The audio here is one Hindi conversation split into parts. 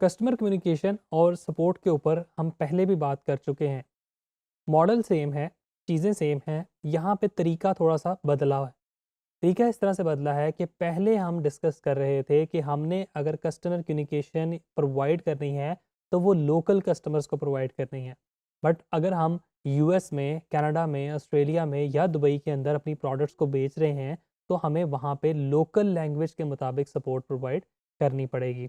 कस्टमर कम्युनिकेशन और सपोर्ट के ऊपर हम पहले भी बात कर चुके हैं। मॉडल सेम है, चीज़ें सेम हैं, यहाँ पे तरीका थोड़ा-सा बदला है। तरीका इस तरह से बदला है कि पहले हम डिस्कस कर रहे थे कि हमने अगर कस्टमर कम्युनिकेशन प्रोवाइड करनी है, तो वो लोकल कस्टमर्स को प्रोवाइड करनी है। बट अगर हम यूएस में, कनाडा में, ऑस्ट्रेलिया में या दुबई के अंदर अपनी प्रोडक्ट्स को बेच रहे हैं, तो हमें वहाँ पे लोकल लैंग्वेज के मुताबिक सपोर्ट प्रोवाइड करनी पड़ेगी।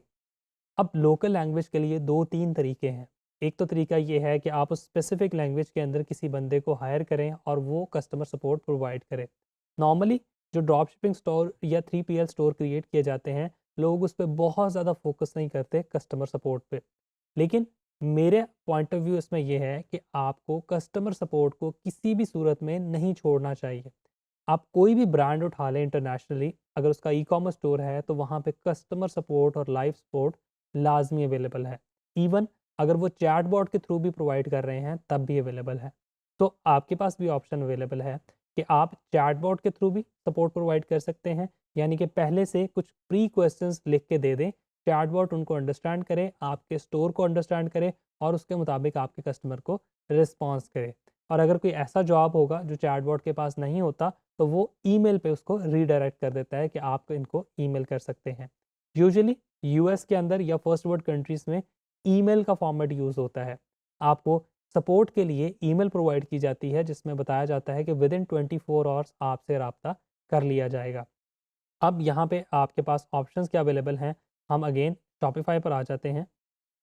अब लोकल लैंग्वेज के लिए 2-3 तरीके हैं। एक तो तरीका ये है कि आप उस स्पेसिफिक लैंग्वेज के अंदर किसी बंदे को हायर करें और वो कस्टमर सपोर्ट प्रोवाइड करे। नॉर्मली जो ड्रॉप शिपिंग स्टोर या 3PL स्टोर क्रिएट किए जाते हैं, लोग उस पे बहुत ज़्यादा फोकस नहीं करते कस्टमर सपोर्ट पे। लेकिन मेरे पॉइंट ऑफ व्यू इसमें ये है कि आपको कस्टमर सपोर्ट को किसी भी सूरत में नहीं छोड़ना चाहिए। आप कोई भी ब्रांड उठा लें इंटरनेशनली, अगर उसका ई-कॉमर्स स्टोर है, तो वहाँ पे कस्टमर सपोर्ट और लाइव सपोर्ट लाज़मी अवेलेबल है। इवन अगर वो चैटबॉट के थ्रू भी प्रोवाइड कर रहे हैं, तब भी अवेलेबल है। तो आपके पास भी ऑप्शन अवेलेबल है कि आप चैटबॉट के थ्रू भी सपोर्ट प्रोवाइड कर सकते हैं, यानी कि पहले से कुछ प्री क्वेश्चंस लिख के दे दें, चैटबॉट उनको अंडरस्टैंड करे, आपके स्टोर को अंडरस्टैंड करे और उसके मुताबिक आपके कस्टमर को रिस्पॉन्स करे। और अगर कोई ऐसा जॉब होगा जो चैटबॉट के पास नहीं होता, तो वो ईमेल पे उसको रीडायरेक्ट कर देता है कि आप इनको ईमेल कर सकते हैं। यूजुअली यूएस के अंदर या फर्स्ट वर्ल्ड कंट्रीज़ में ईमेल का फॉर्मेट यूज़ होता है। आपको सपोर्ट के लिए ईमेल प्रोवाइड की जाती है, जिसमें बताया जाता है कि विदिन 24 आवर्स आपसे राब्ता कर लिया जाएगा। अब यहाँ पे आपके पास ऑप्शंस क्या अवेलेबल हैं, हम अगेन शॉपिफ़ाई पर आ जाते हैं।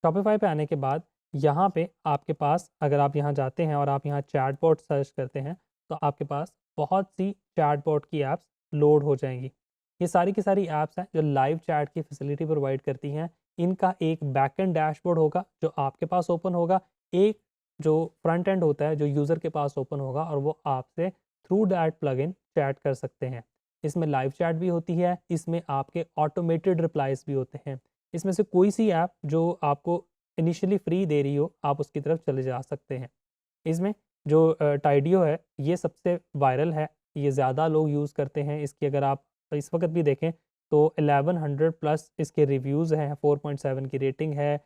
शॉपिफ़ाई पे आने के बाद यहाँ पे आपके पास, अगर आप यहाँ जाते हैं और आप यहाँ चैटबॉट सर्च करते हैं, तो आपके पास बहुत सी चैटबॉट की ऐप्स लोड हो जाएँगी। ये सारी की सारी ऐप्स हैं जो लाइव चैट की फैसिलिटी प्रोवाइड करती हैं। इनका एक बैकएंड डैशबोर्ड होगा जो आपके पास ओपन होगा, एक जो फ्रंट एंड होता है जो यूज़र के पास ओपन होगा और वो आपसे थ्रू दैट प्लगइन चैट कर सकते हैं। इसमें लाइव चैट भी होती है, इसमें आपके ऑटोमेटेड रिप्लाइज़ भी होते हैं। इसमें से कोई सी ऐप जो आपको इनिशियली फ्री दे रही हो, आप उसकी तरफ चले जा सकते हैं। इसमें जो टाइडियो है, ये सबसे वायरल है, ये ज़्यादा लोग यूज़ करते हैं। इसकी अगर आप इस वक़्त भी देखें तो 1100 प्लस इसके रिव्यूज़ हैं, 4.7 की रेटिंग है।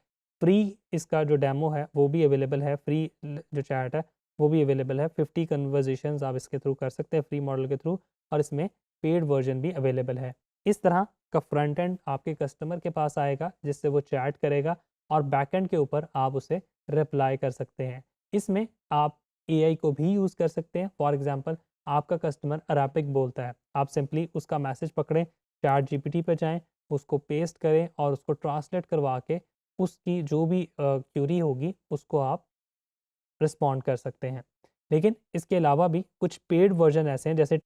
फ्री इसका जो डेमो है वो भी अवेलेबल है, फ्री जो चैट है वो भी अवेलेबल है। 50 कन्वर्सेशंस आप इसके थ्रू कर सकते हैं फ्री मॉडल के थ्रू, और इसमें पेड वर्ज़न भी अवेलेबल है। इस तरह का फ्रंट एंड आपके कस्टमर के पास आएगा जिससे वो चैट करेगा और बैक एंड के ऊपर आप उसे रिप्लाई कर सकते हैं। इसमें आप एआई को भी यूज़ कर सकते हैं। फॉर एग्ज़ाम्पल, आपका कस्टमर अरेबिक बोलता है, आप सिंपली उसका मैसेज पकड़ें, चैट जीपीटी पे जाएँ, उसको पेस्ट करें और उसको ट्रांसलेट करवा के उसकी जो भी क्यूरी होगी उसको आप रिस्पॉन्ड कर सकते हैं। लेकिन इसके अलावा भी कुछ पेड वर्ज़न ऐसे हैं, जैसे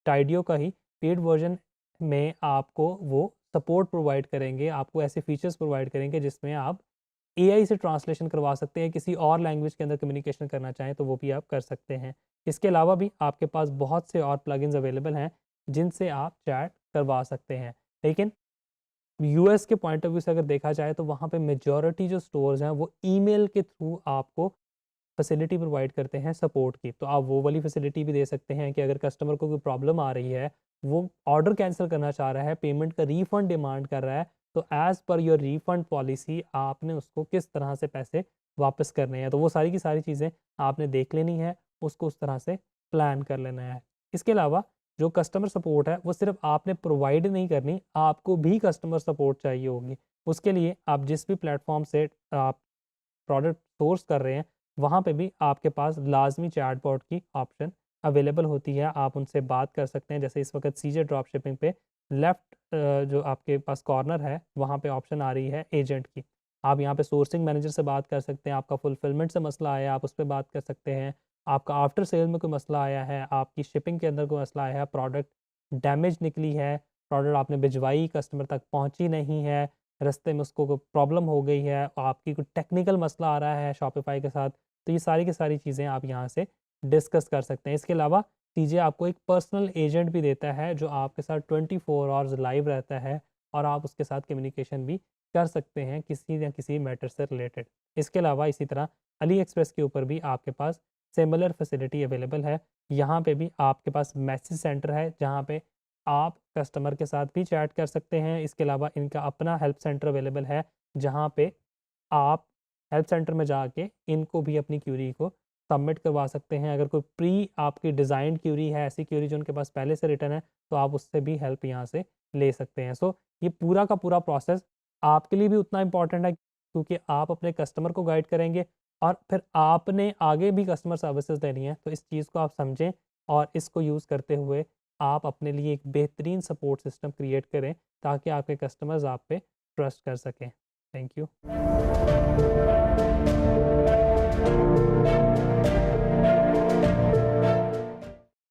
टाइडियो का ही पेड वर्ज़न में आपको वो सपोर्ट प्रोवाइड करेंगे, आपको ऐसे फीचर्स प्रोवाइड करेंगे जिसमें आप एआई से ट्रांसलेशन करवा सकते हैं, किसी और लैंग्वेज के अंदर कम्युनिकेशन करना चाहें तो वो भी आप कर सकते हैं। इसके अलावा भी आपके पास बहुत से और प्लगइन्स अवेलेबल हैं, जिनसे आप चैट करवा सकते हैं। लेकिन यूएस के पॉइंट ऑफ व्यू से अगर देखा जाए तो वहाँ पे मेजॉरिटी जो स्टोर्स हैं वो ईमेल के थ्रू आपको फैसिलिटी प्रोवाइड करते हैं सपोर्ट की। तो आप वो वाली फैसिलिटी भी दे सकते हैं कि अगर कस्टमर को कोई प्रॉब्लम आ रही है, वो ऑर्डर कैंसल करना चाह रहा है, पेमेंट का रिफंड डिमांड कर रहा है, तो as per your refund policy आपने उसको किस तरह से पैसे वापस करने हैं। तो वो सारी की सारी चीज़ें आपने देख लेनी है, उसको उस तरह से प्लान कर लेना है। इसके अलावा जो कस्टमर सपोर्ट है वो सिर्फ़ आपने प्रोवाइड नहीं करनी, आपको भी कस्टमर सपोर्ट चाहिए होगी। उसके लिए आप जिस भी प्लेटफ़ॉर्म से आप प्रोडक्ट सोर्स कर रहे हैं, वहाँ पे भी आपके पास लाज़मी चैटबॉट की ऑप्शन अवेलेबल होती है। आप उनसे बात कर सकते हैं। जैसे इस वक़्त सीजे ड्रॉप शिपिंग पे लेफ्ट जो आपके पास कॉर्नर है, वहाँ पे ऑप्शन आ रही है एजेंट की। आप यहाँ पे सोर्सिंग मैनेजर से बात कर सकते हैं, आपका फुलफिलमेंट से मसला आया है, आप उस पे बात कर सकते हैं। आपका आफ्टर सेल में कोई मसला आया है, आपकी शिपिंग के अंदर कोई मसला आया है, प्रोडक्ट डैमेज निकली है, प्रोडक्ट आपने भिजवाई, कस्टमर तक पहुँची नहीं है, रास्ते में उसको कोई प्रॉब्लम हो गई है, आपकी कोई टेक्निकल मसला आ रहा है शॉपिफ़ाई के साथ, तो ये सारी की सारी चीज़ें आप यहाँ से डिस्कस कर सकते हैं। इसके अलावा सीजे आपको एक पर्सनल एजेंट भी देता है जो आपके साथ 24 आवर्स लाइव रहता है और आप उसके साथ कम्युनिकेशन भी कर सकते हैं किसी न किसी मैटर से रिलेटेड। इसके अलावा इसी तरह अली एक्सप्रेस के ऊपर भी आपके पास सिमिलर फैसिलिटी अवेलेबल है। यहाँ पे भी आपके पास मैसेज सेंटर है जहाँ पे आप कस्टमर के साथ भी चैट कर सकते हैं। इसके अलावा इनका अपना हेल्प सेंटर अवेलेबल है जहाँ पे आप हेल्प सेंटर में जाके इनको भी अपनी क्यूरी को सबमिट करवा सकते हैं। अगर कोई प्री आपकी डिज़ाइंड क्यूरी है, ऐसी क्यूरी जो उनके पास पहले से रिटन है, तो आप उससे भी हेल्प यहाँ से ले सकते हैं। सो ये पूरा का पूरा प्रोसेस आपके लिए भी उतना इम्पॉर्टेंट है, क्योंकि आप अपने कस्टमर को गाइड करेंगे और फिर आपने आगे भी कस्टमर सर्विसेज देनी है। तो इस चीज़ को आप समझें और इसको यूज़ करते हुए आप अपने लिए एक बेहतरीन सपोर्ट सिस्टम क्रिएट करें, ताकि आपके कस्टमर्स आप पे ट्रस्ट कर सकें। Thank you.